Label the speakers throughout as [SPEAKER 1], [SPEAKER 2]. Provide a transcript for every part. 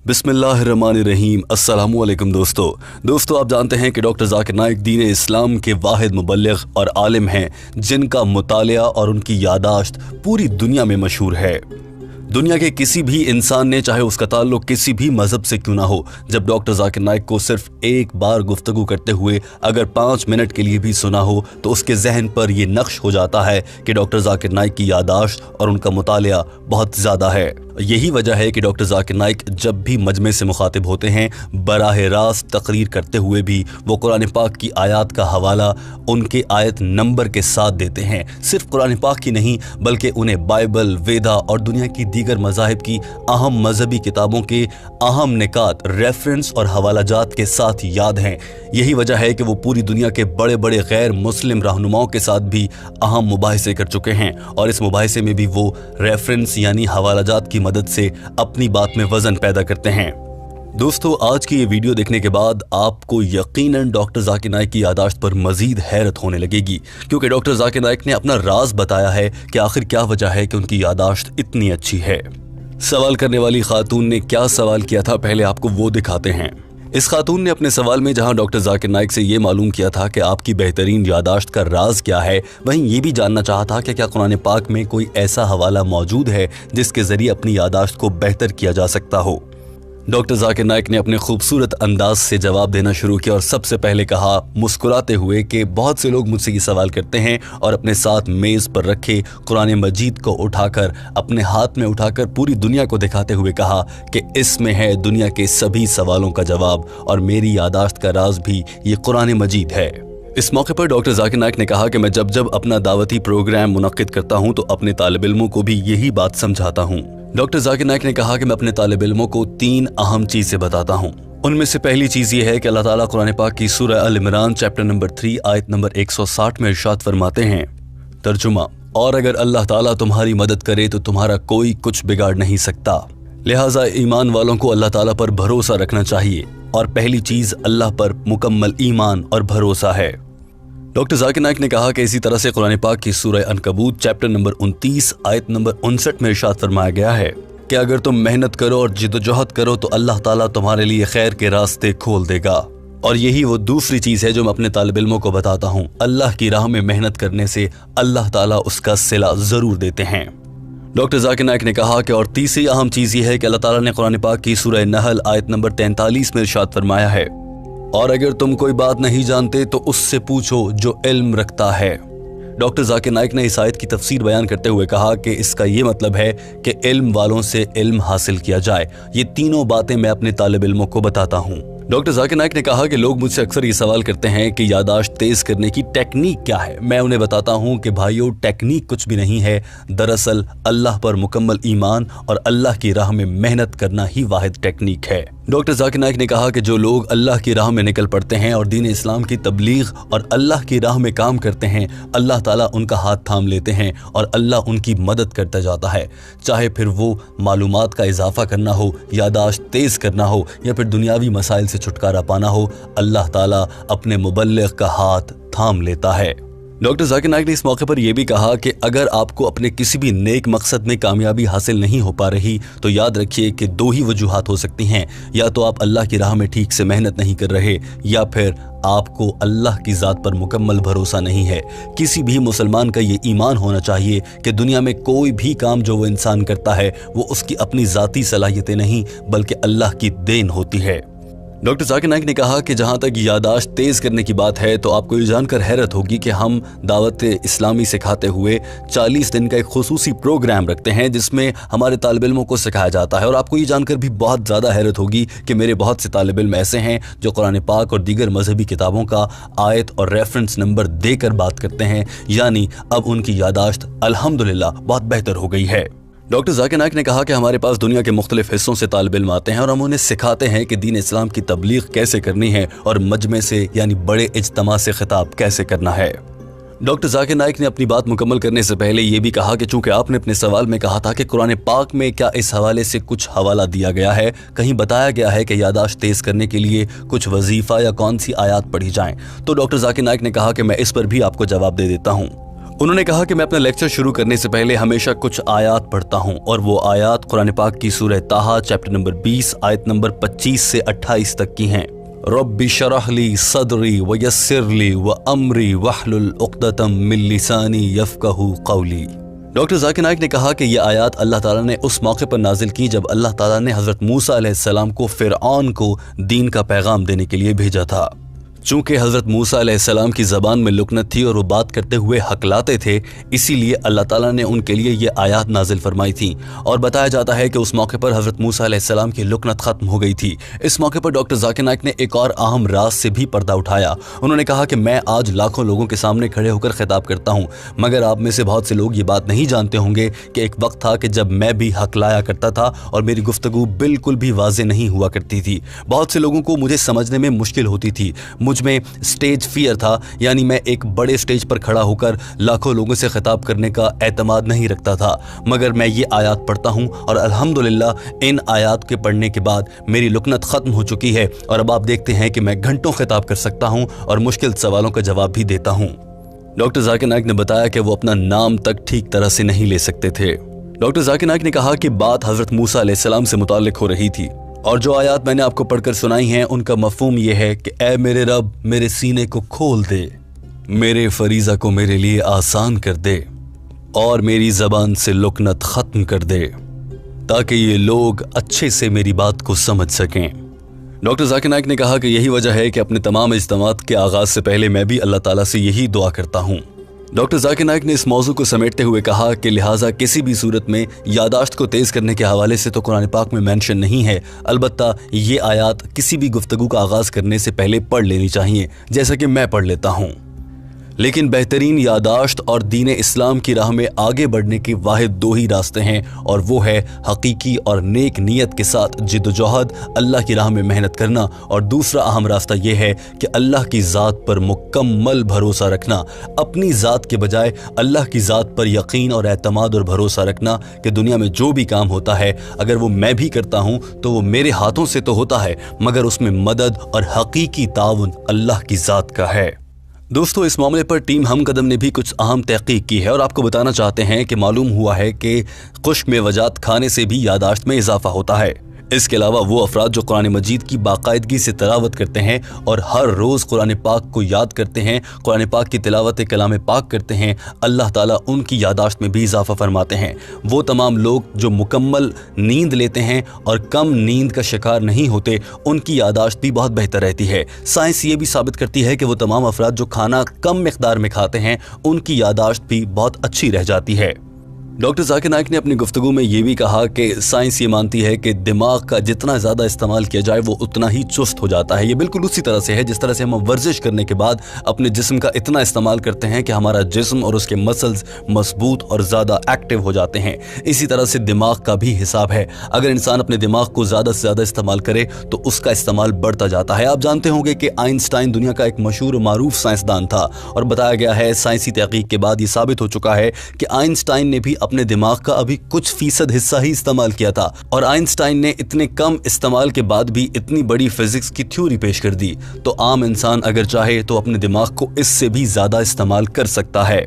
[SPEAKER 1] बिस्मिल्लाहिर्रहमानिर्रहीम। अस्सलामुअलैकुम दोस्तों आप जानते हैं कि डॉक्टर जाकिर नाइक दीन इस्लाम के वाहिद मुबल्लिग और आलिम हैं जिनका मुतालिया और उनकी यादाश्त पूरी दुनिया में मशहूर है। दुनिया के किसी भी इंसान ने, चाहे उसका ताल्लुक किसी भी मजहब से क्यों ना हो, जब डॉक्टर जाकिर नाइक को सिर्फ एक बार गुफ्तगू करते हुए अगर 5 मिनट के लिए भी सुना हो तो उसके जहन पर यह नक्श हो जाता है कि डॉक्टर जाकिर नाइक की यादाश्त और उनका मुतालिया बहुत ज़्यादा है। यही वजह है कि डॉक्टर जाकिर नाइक जब भी मजमे से मुखातिब होते हैं, बराह रास्त तकरीर करते हुए भी वो कुरान पाक की आयत का हवाला उनके आयत नंबर के साथ देते हैं। सिर्फ कुरान पाक की नहीं बल्कि उन्हें बाइबल, वेदा और दुनिया की दीगर मज़ाहिब की अहम मजहबी किताबों के अहम निकात, रेफरेंस और हवालाजात के साथ याद हैं। यही वजह है कि वो पूरी दुनिया के बड़े बड़े गैर मुस्लिम रहनुमाओं के साथ भी अहम मुबाहिसे कर चुके हैं और इस मुबाहिसे में भी वो रेफरेंस यानी हवालाजात की मदद से अपनी बात में वजन पैदा करते हैं। दोस्तों, आज की ये वीडियो देखने के बाद आपको यकीनन डॉक्टर जाकिर नाइक की यादाश्त पर मजीद हैरत होने लगेगी, क्योंकि डॉक्टर जाकिर नाइक ने अपना राज बताया है कि आखिर क्या वजह है कि उनकी यादाश्त इतनी अच्छी है। सवाल करने वाली खातून ने क्या सवाल किया था, पहले आपको वो दिखाते हैं। इस खातून ने अपने सवाल में जहां डॉक्टर जाकिर नाइक से ये मालूम किया था कि आपकी बेहतरीन यादाश्त का राज क्या है, वहीं ये भी जानना चाहा था कि क्या कुरान पाक में कोई ऐसा हवाला मौजूद है जिसके जरिए अपनी यादाश्त को बेहतर किया जा सकता हो। डॉक्टर जाकिर नाइक ने अपने खूबसूरत अंदाज से जवाब देना शुरू किया और सबसे पहले कहा मुस्कुराते हुए कि बहुत से लोग मुझसे ये सवाल करते हैं और अपने साथ मेज़ पर रखे कुरान मजीद को उठाकर अपने हाथ में उठाकर पूरी दुनिया को दिखाते हुए कहा कि इसमें है दुनिया के सभी सवालों का जवाब और मेरी यादाश्त का राज भी ये कुरान मजीद है। इस मौके पर डॉक्टर जाकिर नाइक ने कहा कि मैं जब जब अपना दावती प्रोग्राम मुनक्किद करता हूं तो अपने तालिब इल्मों को भी यही बात समझाता हूं। डॉक्टर जाकिर नाइक ने कहा कि मैं अपने तालिब इल्मों को 3 अहम चीजें बताता हूं। उनमें से पहली चीज ये है कि अल्लाह ताला कुरान पाक की सूरह अल इमरान चैप्टर नंबर 3 आयत नंबर 160 में इरशाद फरमाते हैं, तर्जुमा, और अगर अल्लाह ताला तुम्हारी मदद करे तो तुम्हारा कोई कुछ बिगाड़ नहीं सकता। लिहाजा ईमान वालों को अल्लाह ताला पर भरोसा रखना चाहिए और पहली चीज अल्लाह पर मुकम्मल ईमान और भरोसा है। डॉक्टर जाकिर नाइक ने कहा कि इसी तरह से कुरान पाक की सूरह अनकबूत चैप्टर नंबर 29 आयत नंबर 59 में इरशाद फरमाया गया है कि अगर तुम मेहनत करो और जिद्दोजहद करो तो अल्लाह ताला तुम्हारे लिए खैर के रास्ते खोल देगा। और यही वो दूसरी चीज है जो मैं अपने तालिब इल्मों को बताता हूँ, अल्लाह की राह में मेहनत करने से अल्लाह ताला उसका सिला जरूर देते हैं। डॉक्टर जाकिर नाइक ने कहा कि और तीसरी अहम चीज ये है कि अल्लाह ताला ने कुरान पाक की सूरह नहल आयत नंबर 43 में इरशाद फरमाया है, और अगर तुम कोई बात नहीं जानते तो उससे पूछो जो इल्म रखता है। डॉक्टर जाकिर नाइक ने इस आयत की तफसीर बयान करते हुए कहा कि इसका ये मतलब है कि इल्म वालों से इल्म हासिल किया जाए। ये तीनों बातें मैं अपने तालिब इल्मों को बताता हूँ। डॉक्टर जाकिर नाइक ने कहा कि लोग मुझसे अक्सर ये सवाल करते हैं कि यादाश्त तेज करने की टेक्निक क्या है। मैं उन्हें बताता हूँ कि भाइयों, टेक्निक कुछ भी नहीं है, दरअसल अल्लाह पर मुकम्मल ईमान और अल्लाह की राह में मेहनत करना ही वाहिद टेक्निक है। डॉक्टर जाकिर नाइक ने कहा कि जो लोग अल्लाह की राह में निकल पड़ते हैं और दीन इस्लाम की तबलीग और अल्लाह की राह में काम करते हैं, अल्लाह ताला उनका हाथ थाम लेते हैं और अल्लाह उनकी मदद करता जाता है। चाहे फिर वो मालूमात का इजाफा करना हो, यादाश्त तेज करना हो या फिर दुनियावी मसाइल से छुटकारा पाना हो, अल्लाह ताला अपने मुबल्लिग का हाथ थाम लेता है। डॉक्टर जाकिर नाइक ने इस मौके पर यह भी कहा कि अगर आपको अपने किसी भी नेक मकसद में कामयाबी हासिल नहीं हो पा रही तो याद रखिए कि 2 ही वजूहात हो सकती हैं, या तो आप अल्लाह की राह में ठीक से मेहनत नहीं कर रहे या फिर आपको अल्लाह की ज़ात पर मुकम्मल भरोसा नहीं है। किसी भी मुसलमान का ये ईमान होना चाहिए कि दुनिया में कोई भी काम जो वो इंसान करता है वो उसकी अपनी ज़ाती सलाहियतें नहीं बल्कि अल्लाह की देन होती है। डॉक्टर जाकिर नाइक ने कहा कि जहां तक यादाश्त तेज करने की बात है तो आपको ये जानकर हैरत होगी कि हम दावत इस्लामी सिखाते हुए 40 दिन का एक खुसूसी प्रोग्राम रखते हैं जिसमें हमारे तालिब इल्मों को सिखाया जाता है। और आपको ये जानकर भी बहुत ज़्यादा हैरत होगी कि मेरे बहुत से तालिब इल्म ऐसे हैं जो कुरान पाक और दीगर मजहबी किताबों का आयत और रेफरेंस नंबर देकर बात करते हैं, यानी अब उनकी यादाश्त अल्हम्दुलिल्लाह बहुत बेहतर हो गई है। डॉक्टर जाकिर नाइक ने कहा कि हमारे पास दुनिया के मुख्तलिफ हिस्सों से तालिब इल्म आते हैं और हम उन्हें सिखाते हैं कि दीन इस्लाम की तबलीग कैसे करनी है और मजमे से यानी बड़े इज्तिमा से खिताब कैसे करना है। डॉक्टर जाकिर नाइक ने अपनी बात मुकम्मल करने से पहले ये भी कहा कि चूंकि आपने अपने सवाल में कहा था कि कुरान पाक में क्या इस हवाले से कुछ हवाला दिया गया है, कहीं बताया गया है कि यादाश्त तेज करने के लिए कुछ वजीफा या कौन सी आयत पढ़ी जाएं, तो डॉक्टर जाकिर नाइक ने कहा कि मैं इस पर भी आपको जवाब दे देता हूँ। उन्होंने कहा कि मैं अपना लेक्चर शुरू करने से पहले हमेशा कुछ आयात पढ़ता हूं, और वो आयात कुरान पाक की सूरह ताहा चैप्टर नंबर 20 आयत नंबर 25 से 28 तक की हैं। रब्बि शरह ली सदरी व यस्सिर ली व अमरी वहलुल उक़दतम मिन लिसानी यफ़क़हू क़ौली। डॉक्टर जाकिर नाइक ने कहा कि ये आयात अल्लाह ताला ने उस मौके पर नाजिल की जब अल्लाह ताला ने हज़रत मूसा अलैहिस्सलाम को फ़िरऔन को दीन का पैगाम देने के लिए भेजा था। चूंकि हज़रत मूसा अलैहिस्सलाम की ज़बान में लुकनत थी और वो बात करते हुए हकलाते थे, इसीलिए अल्लाह ताला ने उनके लिए ये आयात नाजिल फरमाई थी। और बताया जाता है कि उस मौके पर हज़रत मूसा अलैहिस्सलाम की लुकनत ख़त्म हो गई थी। इस मौके पर डॉक्टर जाकिर नाइक ने एक और अहम राज से भी पर्दा उठाया। उन्होंने कहा कि मैं आज लाखों लोगों के सामने खड़े होकर खिताब करता हूँ, मगर आप में से बहुत से लोग ये बात नहीं जानते होंगे कि एक वक्त था कि जब मैं भी हकलाया करता था और मेरी गुफ्तगू बिल्कुल भी वाज़ेह नहीं हुआ करती थी। बहुत से लोगों को मुझे समझने में मुश्किल होती थी। मुझ में स्टेज फियर था, यानी मैं एक बड़े स्टेज पर खड़ा होकर लाखों लोगों से खिताब करने का एतमाद नहीं रखता था। मगर मैं ये आयात पढ़ता हूँ और अल्हम्दुलिल्लाह इन आयात के पढ़ने के बाद मेरी लुकनत ख़त्म हो चुकी है और अब आप देखते हैं कि मैं घंटों खिताब कर सकता हूँ और मुश्किल सवालों का जवाब भी देता हूँ। डॉक्टर जाकिर नाइक ने बताया कि वो अपना नाम तक ठीक तरह से नहीं ले सकते थे। डॉक्टर जाकिर नाइक ने कहा कि बात हज़रत मूसा अलैहिस्सलाम से मुताल्लिक हो रही थी और जो आयात मैंने आपको पढ़कर सुनाई हैं उनका मफहूम ये है कि ऐ मेरे रब, मेरे सीने को खोल दे, मेरे फरीज़ा को मेरे लिए आसान कर दे और मेरी ज़बान से लुकनत ख़त्म कर दे ताकि ये लोग अच्छे से मेरी बात को समझ सकें। डॉक्टर जाकिर नाइक ने कहा कि यही वजह है कि अपने तमाम इज्तिमात के आगाज़ से पहले मैं भी अल्लाह ताला से यही दुआ करता हूँ। डॉक्टर जाकिर नाइक ने इस मौजू को समेटते हुए कहा कि लिहाजा किसी भी सूरत में यादाश्त को तेज़ करने के हवाले से तो कुरान पाक में मेंशन नहीं है, अलबत्ता ये आयात किसी भी गुफ्तगू का आगाज़ करने से पहले पढ़ लेनी चाहिए, जैसा कि मैं पढ़ लेता हूँ। लेकिन बेहतरीन यादाश्त और दीन इस्लाम की राह में आगे बढ़ने के वाहिद दो ही रास्ते हैं, और वो है हकीकी और नेक नीयत के साथ जिद्दोजहद, अल्लाह की राह में मेहनत करना, और दूसरा अहम रास्ता ये है कि अल्लाह की ज़ात पर मुकम्मल भरोसा रखना, अपनी ज़ात के बजाय अल्लाह की ज़ात पर यकीन और एतमाद और भरोसा रखना कि दुनिया में जो भी काम होता है अगर वो मैं भी करता हूँ तो वो मेरे हाथों से तो होता है, मगर उसमें मदद और हकीकी ताउन अल्लाह की ज़ात का है। दोस्तों, इस मामले पर टीम हम कदम ने भी कुछ अहम तहकीक की है और आपको बताना चाहते हैं कि मालूम हुआ है कि खुश्क मेवजात खाने से भी यादाश्त में इजाफा होता है। इसके अलावा वो अफराद जो कुरान मजीद की बाकायदगी से तिलावत करते हैं और हर रोज़ कुरान पाक को याद करते हैं, कुरान पाक की तिलावत कलाम पाक करते हैं, अल्लाह ताला उनकी यादाश्त में भी इजाफा फरमाते हैं। वो तमाम लोग जो मुकम्मल नींद लेते हैं और कम नींद का शिकार नहीं होते, उनकी यादाश्त भी बहुत बेहतर रहती है। साइंस ये भी साबित करती है कि वो तमाम अफराद जो खाना कम मिकदार में खाते हैं, उनकी यादाश्त भी बहुत अच्छी रह जाती है। डॉक्टर जाकिर नाइक ने अपनी गुफ्तगू में ये भी कहा कि साइंस ये मानती है कि दिमाग का जितना ज़्यादा इस्तेमाल किया जाए वो उतना ही चुस्त हो जाता है। ये बिल्कुल उसी तरह से है जिस तरह से हम वर्जिश करने के बाद अपने जिस्म का इतना इस्तेमाल करते हैं कि हमारा जिस्म और उसके मसल्स मजबूत और ज़्यादा एक्टिव हो जाते हैं। इसी तरह से दिमाग का भी हिसाब है। अगर इंसान अपने दिमाग को ज़्यादा से ज़्यादा इस्तेमाल करे तो उसका इस्तेमाल बढ़ता जाता है। आप जानते होंगे कि आइंस्टाइन दुनिया का एक मशहूर और मारूफ साइंसदान था और बताया गया है, साइंसी तहकीक के बाद ये साबित हो चुका है कि आइंस्टाइन ने भी अपने दिमाग का अभी कुछ फीसद हिस्सा ही इस्तेमाल किया था, और आइंस्टाइन ने इतने कम इस्तेमाल के बाद भी इतनी बड़ी फिजिक्स की थ्योरी पेश कर दी। तो आम इंसान अगर चाहे तो अपने दिमाग को इससे भी ज्यादा इस्तेमाल कर सकता है।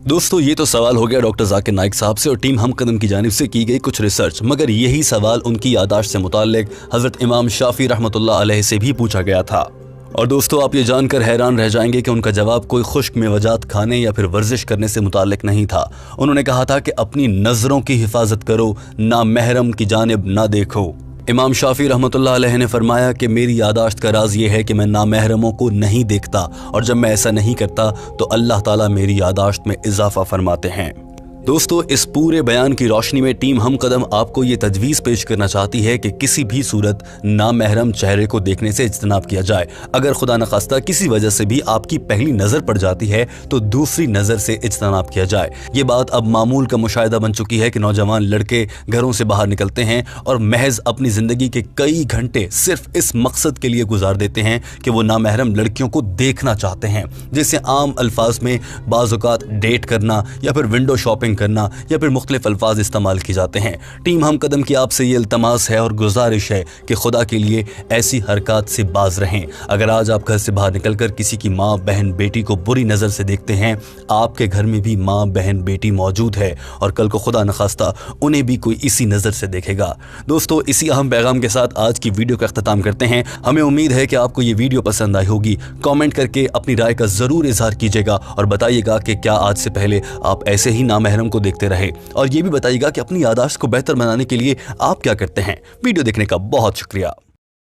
[SPEAKER 1] दोस्तों, ये तो सवाल हो गया डॉक्टर जाकिर नाइक साहब से और टीम हम कदम की जानिब से की गई कुछ रिसर्च, मगर यही सवाल उनकी यादाश्त से मुताल्लिक हजरत इमाम शाफी रहमतुल्लाह अलैह से भी पूछा गया था। और दोस्तों, आप ये जानकर हैरान रह जाएंगे कि उनका जवाब कोई खुश्क मेवजात खाने या फिर वर्जिश करने से मुताल्लिक नहीं था। उन्होंने कहा था कि अपनी नज़रों की हिफाजत करो, ना महरम की जानिब ना देखो। इमाम शाफी रहमतुल्लाह अलैह ने फरमाया कि मेरी यादाश्त का राज ये है कि मैं नामहरमों को नहीं देखता, और जब मैं ऐसा नहीं करता तो अल्लाह ताला मेरी यादाश्त में इजाफा फरमाते हैं। दोस्तों, इस पूरे बयान की रोशनी में टीम हम कदम आपको ये तजवीज़ पेश करना चाहती है कि किसी भी सूरत नामहरम चेहरे को देखने से इज्तनाब किया जाए। अगर खुदा न खास्ता किसी वजह से भी आपकी पहली नज़र पड़ जाती है तो दूसरी नज़र से इज्तनाब किया जाए। ये बात अब मामूल का मुशाहिदा बन चुकी है कि नौजवान लड़के घरों से बाहर निकलते हैं और महज अपनी ज़िंदगी के कई घंटे सिर्फ इस मकसद के लिए गुजार देते हैं कि वो नामहरम लड़कियों को देखना चाहते हैं, जिसे आम अल्फाज में बाज़ औक़ात डेट करना या फिर विंडो शॉपिंग शॉपिंग करना या फिर मुख्तलिफ अल्फाज इस्तेमाल किए जाते हैं। टीम हम कदम की आपसे ये इल्तमास है और गुजारिश है कि खुदा के लिए ऐसी हरकत से बाज रहें। अगर आज आप घर से बाहर निकलकर किसी की माँ, बहन, बेटी को बुरी नज़र से देखते हैं, आपके घर में भी माँ, बहन, बेटी मौजूद है और कल को खुदा न खास्ता उन्हें भी कोई इसी नज़र से देखेगा। दोस्तों, इसी अहम पैगाम के साथ आज की वीडियो का अख्ताम करते हैं। हमें उम्मीद है कि आपको ये वीडियो पसंद आई होगी। कमेंट करके अपनी राय का ज़रूर इजहार कीजिएगा और बताइएगा कि क्या आज से पहले आप ऐसे ही नामहरम को देखते रहे, और ये भी बताइएगा कि अपनी याददाश्त को बेहतर बनाने के लिए आप क्या करते हैं। वीडियो देखने का बहुत शुक्रिया।